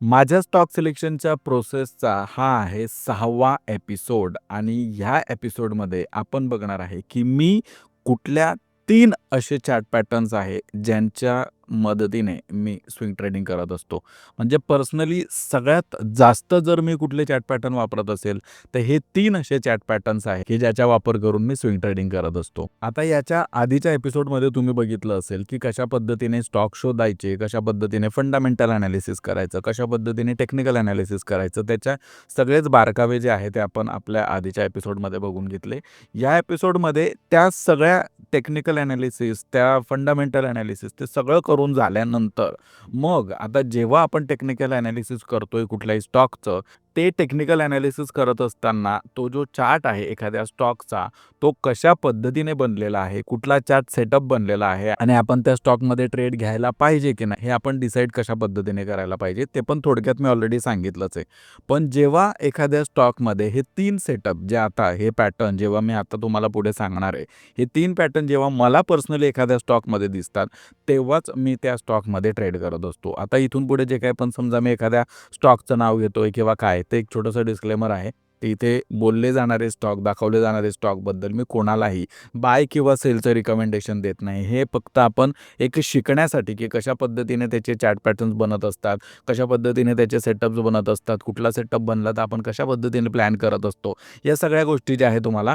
माझ्या स्टॉक सिलेक्शनच्या प्रोसेसचा हा आहे 6वा एपिसोड आणि ह्या एपिसोडमध्ये आपण बघणार आहे, की मी कुठल्या 3 असे चार्ट पॅटर्न्स आहे, ज्यांच्या मदतीने मी स्विंग ट्रेडिंग करत असतो. म्हणजे पर्सनली सगळ्यात जास्त जर मी कुठले चार्ट पॅटर्न वापरत असेल, तर हे 3 असे चार्ट पॅटर्न्स आहेत, की ज्याचा वापर करून मी स्विंग ट्रेडिंग करत असतो. आता याच्या आधीच्या एपिसोडमध्ये तुम्ही बघितलं असेल, की कशा पद्धतीने स्टॉक शोधायचे, कशा पद्धतीने फंडामेंटल एनालिसिस करायचं, कशा पद्धतीने टेक्निकल एनालिसिस करायचं, त्याच्या सगळेच बारकावे जे आहेत ते आपण आपल्या आधीच्या एपिसोडमध्ये बघून घेतले. या एपिसोडमध्ये त्या सगळ्या टेक्निकल एनालिसिस, त्या फंडामेंटल एनालिसिस ते सगळं करून झाल्यानंतर मग आता जेव्हा आपण टेक्निकल एनालिसिस करतोय कुठल्याही स्टॉकचं, ते टेक्निकल एनालिसिस करत असताना तो जो चार्ट आहे एखाद्या स्टॉकचा, तो कशा पद्धतीने बनलेला आहे, कुठला चार्ट सेटअप बनलेला आहे आणि आपण त्या स्टॉकमध्ये ट्रेड घ्यायला पाहिजे की नाही, हे आपण डिसाईड कशा पद्धतीने करायला पाहिजे, ते पण थोडक्यात मी ऑलरेडी सांगितलंच आहे. पण जेव्हा एखाद्या स्टॉकमध्ये हे 3 सेटअप जे आता हे पॅटर्न जेव्हा मी आता तुम्हाला पुढे सांगणार आहे, हे 3 पॅटर्न जेव्हा मला पर्सनली एखाद्या स्टॉकमध्ये दिसतात, तेव्हाच मी त्या स्टॉकमध्ये ट्रेड करत असतो. आता इथून पुढे जे काही पण समजा मी एखाद्या स्टॉकचं नाव घेतोय किंवा काय, ते एक छोटंसं डिस्क्लेमर आहे. इथे बोलले जाणारे स्टॉक, दाखवले जाणारे स्टॉकबद्दल मी कोणालाही बाय किंवा सेलचं रिकमेंडेशन देत नाही. हे फक्त आपण एक शिकण्यासाठी, की कशा पद्धतीने त्याचे चार्ट पॅटर्न्स बनत असतात, कशा पद्धतीने त्याचे सेटअप्स बनत असतात, कुठला सेटअप बनला तर आपण कशा पद्धतीने प्लॅन करत असतो. या सगळ्या गोष्टी ज्या आहेत तुम्हाला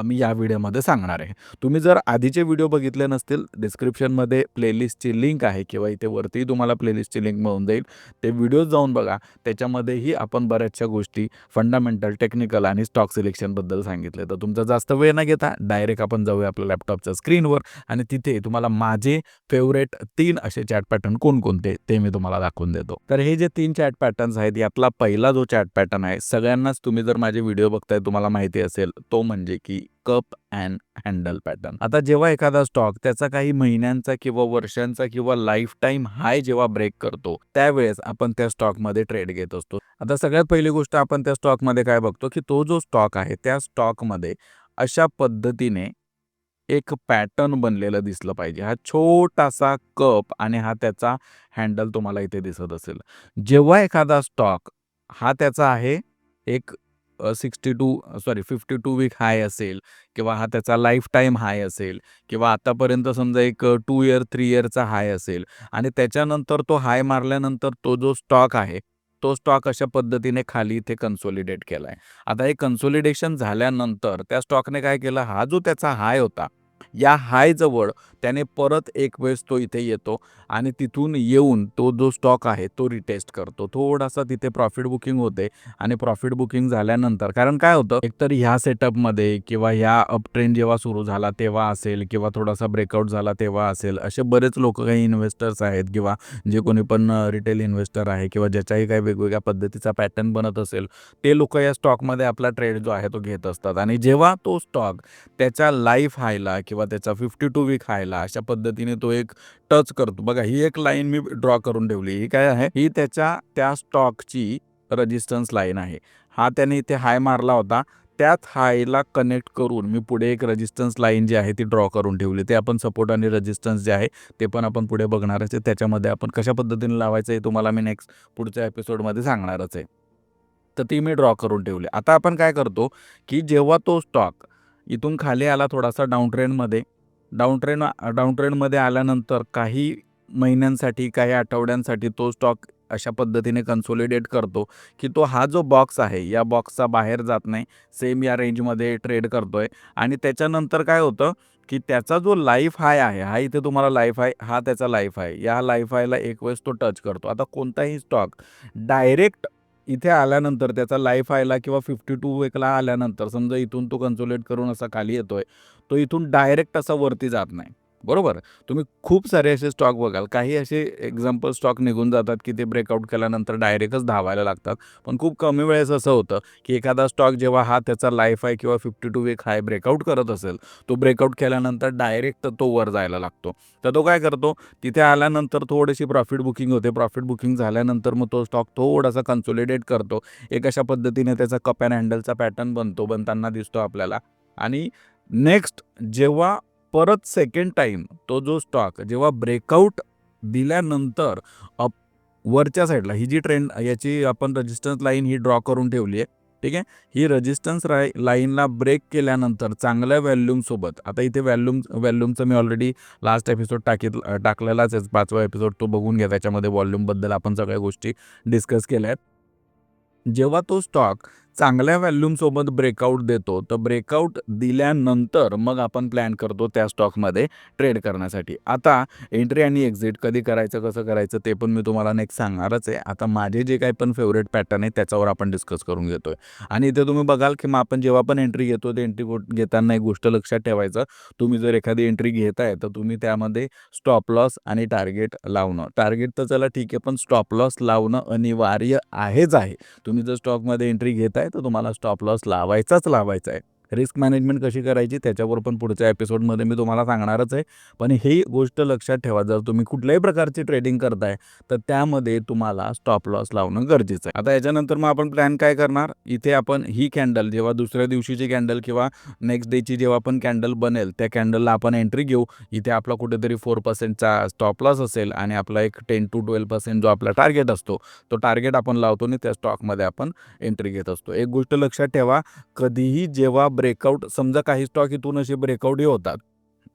मी या व्हिडिओमध्ये सांगणार आहे. तुम्ही जर आधीचे व्हिडिओ बघितले नसतील, डिस्क्रिप्शनमध्ये प्लेलिस्टची लिंक आहे किंवा इथे वरती तुम्हाला प्लेलिस्टची लिंक मिळून जाईल. ते व्हिडिओज जाऊन बघा. त्याच्यामध्येही आपण बऱ्याचशा गोष्टी फंडामेंटल, टेक्निकल आणि स्टॉक सिलेक्शनबद्दल सांगितले. तर तुमचा जास्त वेळ न घेता डायरेक्ट आपण जाऊया आपल्या लॅपटॉपच्या स्क्रीनवर आणि तिथे तुम्हाला माझे फेव्हरेट 3 असे चॅट पॅटर्न कोणकोणते ते मी तुम्हाला दाखवून देतो. तर हे जे 3 चॅट पॅटर्न्स आहेत, यातला पहिला जो चॅट पॅटर्न आहे, सगळ्यांनाच तुम्ही जर माझे व्हिडिओ बघताय तुम्हाला माहिती असेल, तो म्हणजे की कप अँड हँडल पॅटर्न. आता जेव्हा एखादा स्टॉक त्याचा काही महिन्यांचा किंवा वर्षांचा किंवा लाईफटाईम हाय जेव्हा ब्रेक करतो, त्यावेळेस आपण त्या स्टॉकमध्ये ट्रेड घेत असतो. आता सगळ्यात पहिली गोष्ट आपण त्या स्टॉकमध्ये काय बघतो, की तो जो स्टॉक आहे, त्या स्टॉकमध्ये अशा पद्धतीने एक पॅटर्न बनलेलं दिसलं पाहिजे. हा छोटासा कप आणि हा त्याचा हँडल तुम्हाला इथे दिसत असेल. जेव्हा एखादा स्टॉक हा त्याचा आहे एक 52 वीक हाय असेल किंवा हा त्याचा लाईफटाईम हाय असेल किंवा आतापर्यंत समजा एक 2 इयर, 3 इयरचा हाय असेल आणि त्याच्यानंतर तो हाय मारल्यानंतर तो जो स्टॉक आहे, तो स्टॉक अशा पद्धतीने खाली इथे कन्सोलिडेट केलाय. आता हे कन्सोलिडेशन झाल्यानंतर त्या स्टॉकने काय केलं, हा जो त्याचा हाय होता, या हायजवळ त्याने परत एक वेळेस तो इथे येतो आणि तिथून येऊन तो जो स्टॉक आहे तो रिटेस्ट करतो. थोडासा तिथे प्रॉफिट बुकिंग होते आणि प्रॉफिट बुकिंग झाल्यानंतर कारण काय होतं, एकतर ह्या सेटअपमध्ये किंवा ह्या अप ट्रेंड जेव्हा सुरू झाला तेव्हा असेल किंवा थोडासा ब्रेकआउट झाला तेव्हा असेल, असे बरेच लोकं काही इन्व्हेस्टर्स आहेत किंवा जे कोणी पण रिटेल इन्व्हेस्टर आहे किंवा ज्याच्याही काही वेगवेगळ्या पद्धतीचा पॅटर्न बनत असेल, ते लोकं या स्टॉकमध्ये आपला ट्रेड जो आहे तो घेत असतात आणि जेव्हा तो स्टॉक त्याच्या लाईफ हायला किंवा त्याचा 52 वीक हायला अशा पद्धतीने तो एक टच करतो. बघा ही एक लाईन मी ड्रॉ करून ठेवली. ही काय आहे? ही त्या स्टॉकची रेझिस्टन्स लाईन आहे. हा त्याने इथे हाय मारला होता. त्याच हायला कनेक्ट करून मी पुढे एक रेझिस्टन्स लाईन जी आहे ती ड्रॉ करून ठेवली. ते आपण सपोर्ट आणि रेझिस्टन्स जे आहे ते पण आपण पुढे बघणारच आहे. त्याच्यामध्ये आपण कशा पद्धतीने लावायचं हे तुम्हाला मी नेक्स्ट पुढच्या एपिसोडमध्ये सांगणारच आहे. तर ती मी ड्रॉ करून ठेवली. आता आपण काय करतो, की जेव्हा तो स्टॉक इथून खाली आला थोडासा डाउन ट्रेंडमध्ये आल्यानंतर काही महिन्यांसाठी, काही आठवड्यांसाठी तो स्टॉक अशा पद्धतीने कन्सोलिडेट करतो, की तो हा जो बॉक्स आहे, या बॉक्सचा बाहेर जात नाही. सेम या रेंजमध्ये ट्रेड करतोय आणि त्याच्यानंतर काय होतं, की त्याचा जो लाईफ हाय आहे, हा इथे तुम्हाला लाईफ हाय, हा त्याचा लाईफ हाय. या लाईफ हायला एक वेळेस तो टच करतो. आता कोणताही स्टॉक डायरेक्ट इथे आल्यानंतर त्याचा लाईफ हायला किंवा 52 वीकला आल्यानंतर समजा इथून तो कन्सोलिडेट करून असा खाली येतोय, तो इथून डायरेक्ट असा वरती जात नाही. बरोबर? तुम्ही खूप सारे असे स्टॉक बघाल. काही असे एक्झाम्पल स्टॉक निघून जातात, की ते ब्रेकआउट केल्यानंतर डायरेक्टच धावायला लागतात. पण खूप कमी वेळेस असं होतं, की एखादा स्टॉक जेव्हा हा त्याचा लाईफ हाय किंवा 52 वीक हाय ब्रेकआउट करत असेल, तो ब्रेकआउट केल्यानंतर डायरेक्ट तो वर जायला लागतो. तर तो काय करतो, तिथे आल्यानंतर थोडीशी प्रॉफिट बुकिंग होते. प्रॉफिट बुकिंग झाल्यानंतर मग तो स्टॉक थोडासा कन्सोलिडेट करतो. एक अशा पद्धतीने त्याचा कप अँड हँडलचा पॅटर्न बनताना दिसतो आपल्याला आणि नेक्स्ट जेव्हा परत सेकंड टाईम तो जो स्टॉक जेव्हा ब्रेकआउट दिल्यानंतर वरच्या साईडला ही जी ट्रेंड याची आपण रेजिस्टन्स लाईन ही ड्रॉ करून ठेवली आहे. ठीक आहे. ही रेजिस्टन्स लाईनला ब्रेक केल्यानंतर चांगल्या व्हॉल्यूमसोबत, आता इथे व्हॉल्यूमचं मी ऑलरेडी लास्ट एपिसोड टाकलेलाच आहे, 5वा एपिसोड तो बघून घ्या. त्याच्यामध्ये व्हॉल्यूमबद्दल आपण सगळ्या गोष्टी डिस्कस केल्या आहेत. जेव्हा तो स्टॉक चांगल्या व्हॉल्यूमसोबत ब्रेकआउट देतो, तर ब्रेकआउट दिल्यानंतर मग आपण प्लॅन करतो त्या स्टॉकमध्ये ट्रेड करण्यासाठी. आता एंट्री आणि एक्झिट कधी करायचं, कसं करायचं ते पण मी तुम्हाला नेक्स्ट सांगणारच आहे. आता माझे जे काही पण फेवरेट पॅटर्न आहे त्याच्यावर आपण डिस्कस करून घेतोय. आणि इथे तुम्ही बघाल की मग आपण जेव्हा पण एंट्री घेतो, ते एंट्री घेताना एक गोष्ट लक्षात ठेवायचं, तुम्ही जर एखादी एंट्री घेताय तर तुम्ही त्यामध्ये स्टॉप लॉस आणि टार्गेट लावणं, टार्गेट तर चला ठीक आहे, पण स्टॉप लॉस लावणं अनिवार्य आहेच आहे. तुम्ही जर स्टॉकमध्ये एंट्री घेताय तर तुम्हाला स्टॉप लॉस लावायचा आहे. रिस्क मॅनेजमेंट कशी करायची त्याच्यावर पण पुढच्या एपिसोडमध्ये मी तुम्हाला सांगणारच आहे. पण ही गोष्ट लक्षात ठेवा, जर तुम्ही कुठल्याही प्रकारची ट्रेडिंग करताय तर त्यामध्ये तुम्हाला स्टॉप लॉस लावणं गरजेचं आहे. आता याच्यानंतर मग आपण प्लॅन काय करणार, इथे आपण ही कॅन्डल जेव्हा दुसऱ्या दिवशीची कॅन्डल किंवा नेक्स्ट डेची जेव्हा पण कॅन्डल बनेल त्या कॅन्डलला आपण एंट्री घेऊ. इथे आपला कुठेतरी 4%चा स्टॉप लॉस असेल आणि आपला एक 10 to 12% जो आपला टार्गेट असतो, तो टार्गेट आपण लावतो आणि त्या स्टॉकमध्ये आपण एंट्री घेत असतो. एक गोष्ट लक्षात ठेवा, कधीही जेव्हा ब्रेकआउट, समजा काही स्टॉक इथून असे ब्रेकआउटही होतात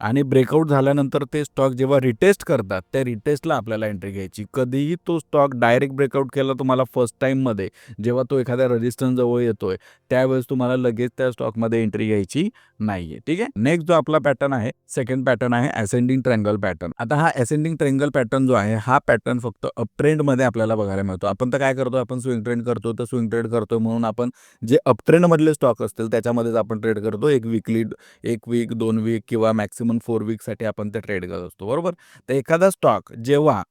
आणि ब्रेकआउट झाल्यानंतर ते स्टॉक जेव्हा रिटेस्ट करतात, त्या रिटेस्टला आपल्याला एंट्री घ्यायची. कधीही तो स्टॉक डायरेक्ट ब्रेकआउट केला तुम्हाला फर्स्ट टाईममध्ये, जेव्हा तो एखाद्या रेजिस्टन्स जवळ येतोय, त्यावेळेस तुम्हाला लगेच त्या स्टॉकमध्ये एंट्री घ्यायची नाहीये. ठीक आहे. नेक्स्ट जो आपला पॅटर्न आहे, सेकंड पॅटर्न आहे असेंडिंग ट्रायंगल पॅटर्न. आता हा असेंडिंग ट्रायंगल पॅटर्न जो आहे, हा पॅटर्न फक्त अप ट्रेंडमध्ये आपल्याला बघायला मिळतो. आपण तर काय करतो, आपण स्विंग ट्रेंड करतो, तर स्विंग ट्रेड करतो म्हणून आपण जे अप ट्रेंडमधले स्टॉक असतील त्याच्यामध्येच आपण ट्रेड करतो. एक वीक, 2 वीक किंवा मॅक्सिमम 4 वीकसाठी आपण ते ट्रेड करत असतो, बरोबर. तर एखादा स्टॉक जेव्हा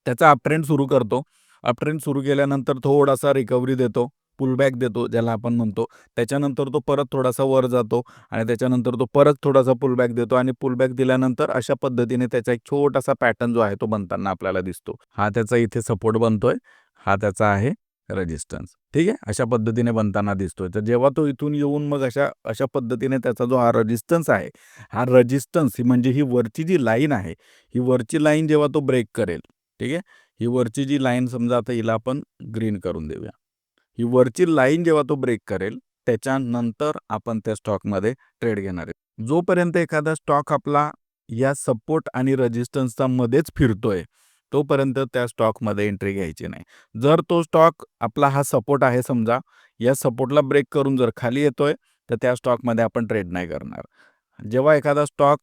त्याचा अप ट्रेंड सुरू करतो, अप ट्रेंड सुरू केल्यानंतर थोडासा रिकव्हरी देतो, पुलबॅक देतो ज्याला आपण म्हणतो. त्याच्यानंतर तो परत थोडासा वर जातो आणि त्याच्यानंतर तो परत थोडासा पुलबॅक देतो आणि पुलबॅक दिल्यानंतर अशा पद्धतीने त्याचा एक छोटासा पॅटर्न जो आहे तो बनताना आपल्याला दिसतो. हा त्याचा इथे सपोर्ट बनतोय, हा त्याचा आहे रेजिस्टन्स. ठीक आहे. अशा पद्धतीने बनताना दिसतोय. तर जेव्हा तो इथून येऊन मग अशा अशा पद्धतीने त्याचा जो हा रेजिस्टन्स आहे, हा रेजिस्टन्स म्हणजे ही वरची जी लाईन आहे, ही वरची लाईन जेव्हा तो ब्रेक करेल, ठीक आहे. ही वरची जी लाईन, समजा आता हिला आपण ग्रीन करून देऊया. ही वरची लाईन जेव्हा तो ब्रेक करेल, त्याच्यानंतर आपण त्या स्टॉकमध्ये ट्रेड घेणार आहे. जोपर्यंत एखादा स्टॉक आपला या सपोर्ट आणि रेजिस्टन्सच्या मध्येच फिरतोय, तोपर्यंत त्या स्टॉकमध्ये एंट्री घ्यायची नाही. जर तो स्टॉक आपला हा सपोर्ट आहे समजा, या सपोर्टला ब्रेक करून जर खाली येतोय, तर त्या स्टॉकमध्ये आपण ट्रेड नाही करणार. जेव्हा एखादा स्टॉक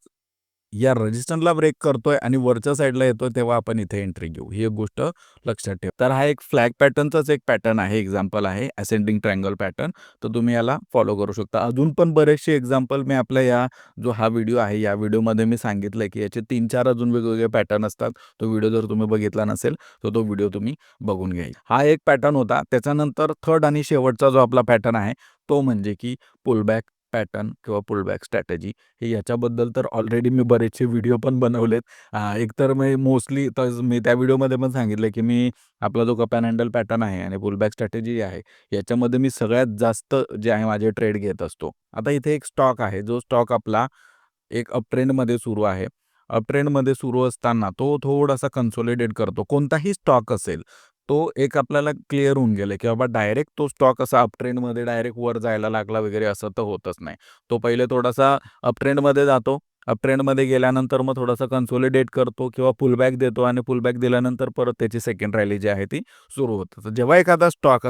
या रेजिस्टन्सला ब्रेक करतोय आणि वरच्या साईडला येतोय, तेव्हा आपण इथे एंट्री घेऊ. ही एक गोष्ट लक्षात ठेवा. तर हा एक फ्लॅग पॅटर्नचाच एक पॅटर्न आहे, एक्झाम्पल आहे असेंडिंग ट्रायंगल पॅटर्न. तर तुम्ही याला फॉलो करू शकता. अजून पण बरेचसे एक्झाम्पल मी आपल्या या जो हा व्हिडिओ आहे, या व्हिडिओमध्ये मी सांगितलंय की याचे 3-4 अजून वेगवेगळे पॅटर्न असतात. तो व्हिडिओ जर तुम्ही बघितला नसेल, तर तो व्हिडिओ तुम्ही बघून घ्या. हा एक पॅटर्न होता. त्याच्यानंतर थर्ड आणि शेवटचा जो आपला पॅटर्न आहे, तो म्हणजे की पुलबॅक पॅटर्न किंवा पुलबॅक स्ट्रॅटेजी. हे याच्याबद्दल तर ऑलरेडी मी बरेचसे व्हिडिओ पण बनवलेत. एकतर मी मोस्टली तर मी त्या व्हिडिओमध्ये पण सांगितलं की मी आपला जो कप अँड हँडल पॅटर्न आहे आणि पुलबॅक स्ट्रॅटेजी आहे, याच्यामध्ये मी सगळ्यात जास्त जे आहे माझे ट्रेड घेत असतो. आता इथे एक स्टॉक आहे, जो स्टॉक आपला एक अप ट्रेंडमध्ये सुरू आहे. अप ट्रेंडमध्ये सुरू असताना तो थोडासा कन्सोलिडेट करतो. कोणताही स्टॉक असेल, तो एक आपल्याला क्लिअर होऊन गेलं की बाबा डायरेक्ट तो स्टॉक असा अप ट्रेंडमध्ये डायरेक्ट वर जायला लागला वगैरे असं तर होतच नाही. तो पहिले थोडासा अप ट्रेंडमध्ये जातो. अप ट्रेंडमध्ये गेल्यानंतर मग थोडासा कन्सोलिडेट करतो किंवा पुलबॅक देतो आणि पुलबॅक दिल्यानंतर परत त्याची सेकंड रॅली जी आहे ती सुरू होते. तर जेव्हा एखादा स्टॉक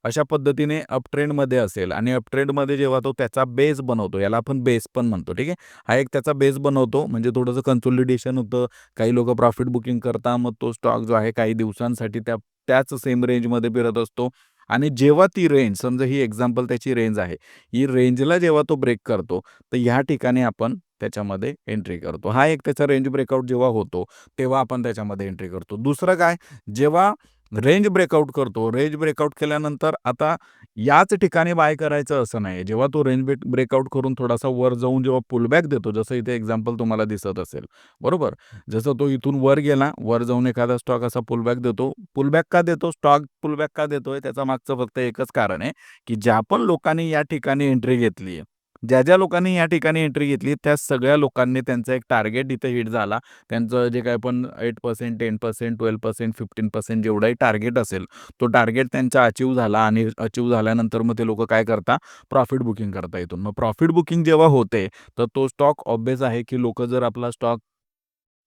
अशा पद्धतीने अप ट्रेंडमध्ये असेल आणि अप ट्रेंडमध्ये जेव्हा तो त्याचा बेस बनवतो, याला आपण बेस पण म्हणतो, ठीक आहे. हा एक त्याचा बेस बनवतो, म्हणजे थोडंसं कन्सोलिडेशन होतं. काही लोकं प्रॉफिट बुकिंग करतात. मग तो स्टॉक जो आहे काही दिवसांसाठी त्याच सेम रेंजमध्ये फिरत असतो आणि जेव्हा ती रेंज, समजा ही एक्झाम्पल त्याची रेंज आहे, ही रेंजला जेव्हा तो ब्रेक करतो, तर ह्या ठिकाणी आपण त्याच्यामध्ये एंट्री करतो. हा एक त्याचा रेंज ब्रेकआउट जेव्हा होतो, तेव्हा आपण त्याच्यामध्ये एंट्री करतो. दुसरं काय, जेव्हा रेंज ब्रेकआउट करतो, रेंज ब्रेकआउट केल्यानंतर आता याच ठिकाणी बाय करायचं असं नाही. जेव्हा तो रेंज ब्रेकआउट करून थोडासा वर जाऊन जेव्हा पुलबॅक देतो, जसं इथे एक्झाम्पल तुम्हाला दिसत असेल, बरोबर. जसं तो इथून वर गेला, वर जाऊन एखादा स्टॉक असा पुलबॅक देतो. पुलबॅक का देतो? स्टॉक पुलबॅक का देतोय? त्याचं मागचं फक्त एकच कारण आहे, की ज्या पण लोकांनी या ठिकाणी एंट्री घेतली आहे, ज्या ज्या लोकांनी या ठिकाणी एंट्री घेतली त्या सगळ्या लोकांनी त्यांचा एक टार्गेट इथे हिट झाला. त्यांचं जे काही पण 8%, 10%, 12%, 15% जेवढाही टार्गेट असेल, तो टार्गेट त्यांचा अचीव्ह झाला आणि अचीव्ह झाल्यानंतर मग ते लोकं काय करतात, प्रॉफिट बुकिंग करता इथून. मग प्रॉफिट बुकिंग जेव्हा होते, तर तो स्टॉक ऑब्व्हियस आहे, की लोकं जर आपला स्टॉक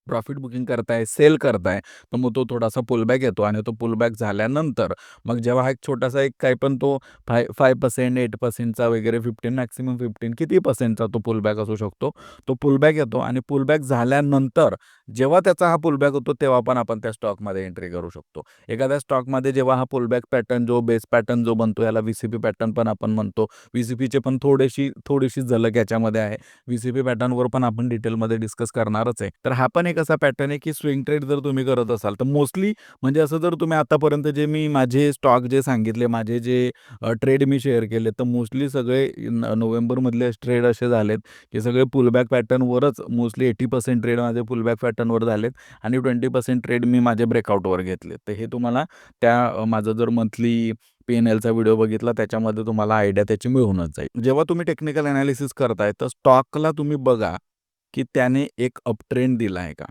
प्रॉफिट बुकिंग करताय, सेल करताय, तर मग तो थोडासा पुलबॅक येतो आणि तो पुलबॅक झाल्यानंतर मग जेव्हा हा एक छोटासा एक काही पण तो 5% 8%चा वगैरे 15 मॅक्सिमम 15 किती पर्सेंटचा तो पुलबॅक असू शकतो. तो पुलबॅक येतो आणि पुलबॅक झाल्यानंतर जेव्हा त्याचा हा पुलबॅक होतो, तेव्हा पण आपण त्या स्टॉकमध्ये एंट्री करू शकतो. एखाद्या स्टॉकमध्ये जेव्हा हा पुलबॅक पॅटर्न जो बेस पॅटर्न जो बनतो, याला व्ही-सी-पी पॅटर्न पण आपण म्हणतो. व्ही-सी-पीचे पण थोडीशी झलक याच्यामध्ये आहे. व्ही-सी-पी पॅटर्नवर पण आपण डिटेलमध्ये डिस्कस करणारच आहे. तर हा पण एक असा पॅटर्न आहे, की स्विंग ट्रेड जर तुम्ही करत असाल, तर मोस्टली म्हणजे असं जर तुम्ही आतापर्यंत जे मी माझे स्टॉक जे सांगितले, माझे जे ट्रेड मी शेअर केले, तर मोस्टली सगळे नोव्हेंबरमधले ट्रेड असे झालेत, की सगळे पुलबॅक पॅटर्नवरच मोस्टली 80% ट्रेड माझे पुलबॅक पॅटर्नवर झालेत आणि 20% ट्रेड मी माझे ब्रेकआउटवर घेतले. तर हे तुम्हाला माझं जर मंथली P&Lचा व्हिडिओ बघितला त्याच्यामध्ये तुम्हाला आयडिया त्याची मिळूनच जाईल. जेव्हा तुम्ही टेक्निकल एनालिसिस करताय, तर स्टॉकला तुम्ही बघा, की त्याने एक अपट्रेंड दिला आहे का?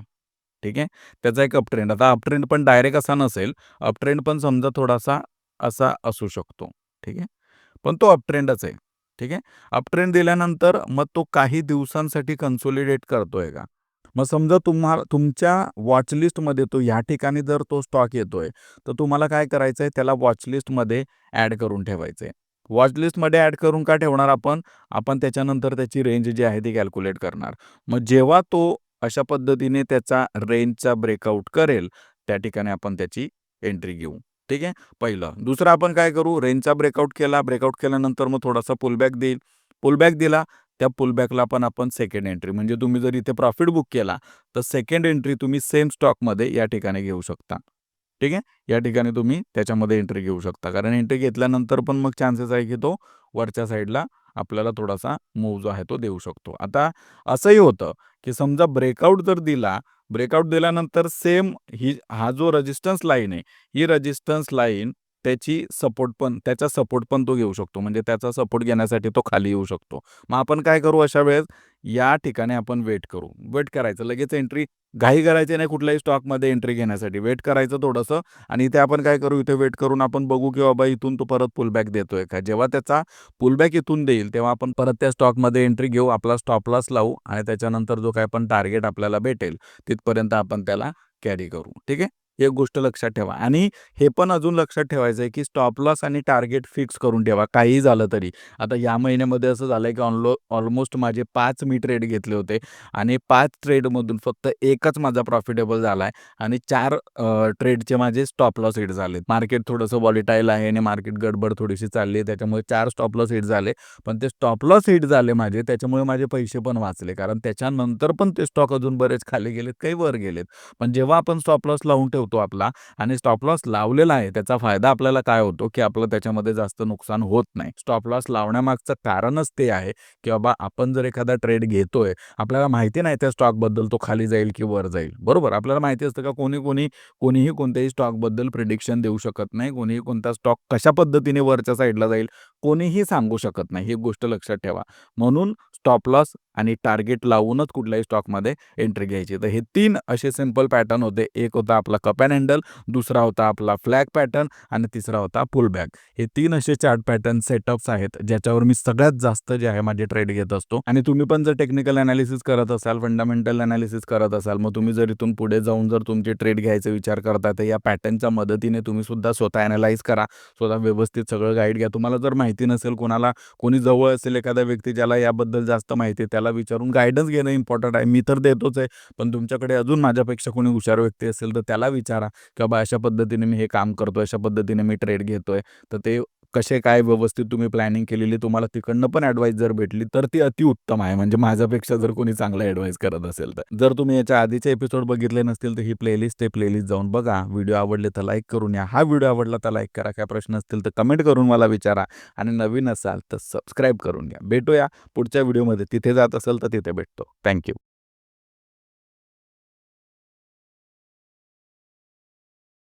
ठीक आहे. त्याचा एक अपट्रेंड. आता अपट्रेंड पण डायरेक्ट असा नसेल. अपट्रेंड पण समजा थोडासा असा असू शकतो. ठीक आहे. पण तो अपट्रेंडच आहे. ठीक आहे. अपट्रेंड दिल्यानंतर मग तो काही दिवसांसाठी कन्सोलिडेट करतोय का? मग समजा तुमच्या वॉच लिस्टमध्ये तो ह्या ठिकाणी जर तो स्टॉक येतोय, तर तुम्हाला काय करायचंय त्याला वॉच लिस्टमध्ये ॲड करून ठेवायचंय. वॉच लिस्टमध्ये ॲड करून का ठेवणार आपण? आपण त्याच्यानंतर त्याची रेंज जी आहे ती कॅल्क्युलेट करणार. मग जेव्हा तो अशा पद्धतीने त्याचा रेंजचा ब्रेकआउट करेल, त्या ठिकाणी आपण त्याची एंट्री घेऊ. ठीक आहे. पहिलं. दुसरं आपण काय करू, रेंजचा ब्रेकआउट केला, ब्रेकआउट केल्यानंतर मग थोडासा पुलबॅक देईल. पुलबॅक दिला, त्या पुलबॅकला पण आपण सेकंड एंट्री म्हणजे तुम्ही जर इथे प्रॉफिट बुक केला, तर सेकंड एंट्री तुम्ही सेम स्टॉकमध्ये या ठिकाणी घेऊ शकता. ठीक आहे. या ठिकाणी तुम्ही त्याच्यामध्ये एंट्री घेऊ शकता. कारण एंट्री घेतल्यानंतर पण मग चान्सेस आहे, की तो वरच्या साईडला आपल्याला थोडासा मूव्ह जो आहे तो देऊ शकतो. आता असंही होतं, की समजा ब्रेकआउट जर दिला, ब्रेकआउट दिल्यानंतर सेम हा जो रेझिस्टन्स लाईन आहे, ही रेझिस्टन्स लाईन त्याचा सपोर्ट पण तो घेऊ शकतो. म्हणजे त्याचा सपोर्ट घेण्यासाठी तो खाली येऊ शकतो. मग आपण काय करू अशा वेळेस, या ठिकाणी आपण वेट करू. वेट करायचं. लगेच एंट्री घाई करायची नाही कुठल्याही स्टॉकमध्ये एंट्री घेण्यासाठी. वेट करायचं थोडंसं आणि इथे आपण काय करू, इथे वेट करून आपण बघू, की बाबा इथून तो परत पुलबॅक देतोय का? जेव्हा त्याचा पुलबॅक इथून देईल, तेव्हा आपण परत त्या स्टॉकमध्ये एंट्री घेऊ, आपला स्टॉप लॉस लावू आणि त्याच्यानंतर जो काही पण टार्गेट आपल्याला भेटेल, तिथपर्यंत आपण त्याला कॅरी करू. ठीक आहे? एक गोष्ट लक्षात ठेवा आणि हे पण अजून लक्षात ठेवायचं आहे, की स्टॉप लॉस आणि टार्गेट फिक्स करून ठेवा, काहीही झालं तरी. आता या महिन्यामध्ये असं झालंय, की ऑलमोस्ट माझे 5 मी ट्रेड घेतले होते आणि 5 ट्रेडमधून फक्त एकच माझा प्रॉफिटेबल झालाय आणि 4 ट्रेडचे माझे स्टॉप लॉस हिट झालेत. मार्केट थोडंसं व्हॉलेटाईल आहे आणि मार्केट गडबड थोडीशी चालली आहे, त्याच्यामुळे 4 स्टॉप लॉस हिट झाले. पण ते स्टॉप लॉस हिट झाले माझे, त्याच्यामुळे माझे पैसे पण वाचले. कारण त्याच्यानंतर पण ते स्टॉक अजून बरेच खाली गेलेत, काही वर गेलेत. पण जेव्हा आपण स्टॉप लॉस लावून ठेवतो आपला आणि स्टॉप लॉस लावलेला आहे, त्याचा फायदा आपल्याला काय होतो, की आपलं त्याच्यामध्ये जास्त नुकसान होत नाही. स्टॉप लॉस लावण्यामागचं कारणच ते आहे, की बाबा आपण जर एखादा ट्रेड घेतोय, आपल्याला माहिती नाही त्या स्टॉकबद्दल तो खाली जाईल की वर जाईल. बरोबर? आपल्याला माहिती असतं का कोणीही कोणत्याही स्टॉकबद्दल प्रिडिक्शन देऊ शकत नाही. कोणीही कोणता स्टॉक कशा पद्धतीने वरच्या साईडला जाईल, कोणीही सांगू शकत नाही. ही गोष्ट लक्षात ठेवा. म्हणून स्टॉप लॉस आणि टार्गेट लावूनच कुठल्याही स्टॉकमध्ये एंट्री घ्यायची. तर हे 3 असे सिंपल पॅटर्न होते. एक होता आपला कप अँड हँडल, दुसरा होता आपला फ्लॅग पॅटर्न आणि तिसरा होता पुलबॅक. हे 3 असे चार्ट पॅटर्न सेटअप्स आहेत, ज्याच्यावर मी सगळ्यात जास्त जे आहे माझे ट्रेड घेत असतो. आणि तुम्ही पण जर टेक्निकल एनालिसिस करत असाल, फंडामेंटल एनालिसिस करत असाल, मग तुम्ही जर इथून पुढे जाऊन जर तुमचे ट्रेड घ्यायचा विचार करताय, तर या पॅटर्नच्या मदतीने तुम्ही सुद्धा स्वतः एनालाइज करा. स्वतः व्यवस्थित सगळं गाईड घ्या. तुम्हाला जर माहिती नसेल, कोणी जवळ असेल एखादा व्यक्ती ज्याला याबद्दल जास्त माहिती आहे, त्याला विचारून गाईडन्स घेणं इम्पॉर्टंट आहे. मी तर देतोच आहे, पण तुमच्याकडे अजून माझ्यापेक्षा कोणी हुशार व्यक्ती असेल, तर त्याला विचारा, की बाबा अशा पद्धतीने मी हे काम करतोय, अशा पद्धतीने मी ट्रेड घेतोय. तर ते कसे काय व्यवस्थित तुम्ही प्लॅनिंग केलेली तुम्हाला तिकडनं पण ॲडवाईस जर भेटली, तर ती अतिउत्तम आहे. म्हणजे माझ्यापेक्षा जर कोणी चांगला ॲडवाईस करत असेल तर. जर तुम्ही याच्या आधीचे एपिसोड बघितले नसतील, तर ही प्लेलिस्ट जाऊन बघा. व्हिडिओ आवडले तर लाईक करून या. हा व्हिडिओ आवडला तर लाईक करा. काय प्रश्न असतील तर कमेंट करून मला विचारा आणि नवीन असाल तर सबस्क्राईब करून घ्या. भेटूया पुढच्या व्हिडिओमध्ये. तिथे जात असेल तर तिथे भेटतो. थँक